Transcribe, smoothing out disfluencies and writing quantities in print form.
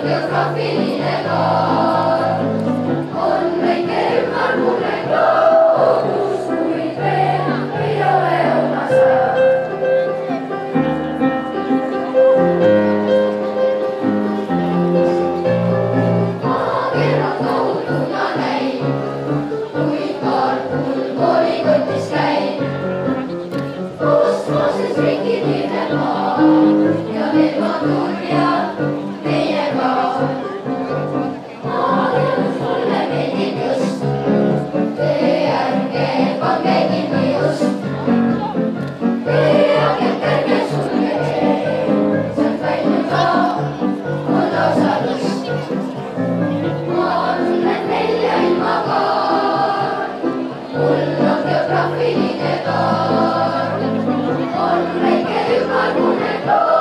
geograafiline kaart. On väike ümmargune gloobus, kuid enam ei ole oma saar. Maakera tohutuna näib, kuid kaart mul koolikotis käib. Kosmoses ringi tiirneb maa ja Ekvator ja meie ka. Maailmas mulle meeldib just, tee ärge pange kinni just. Tee akent ärge sulgege, sealt väljuda on lausa lust. Ma tunnen välja ilma kaart, mul on geograafiline kaart. On väike ümmargune gloobus.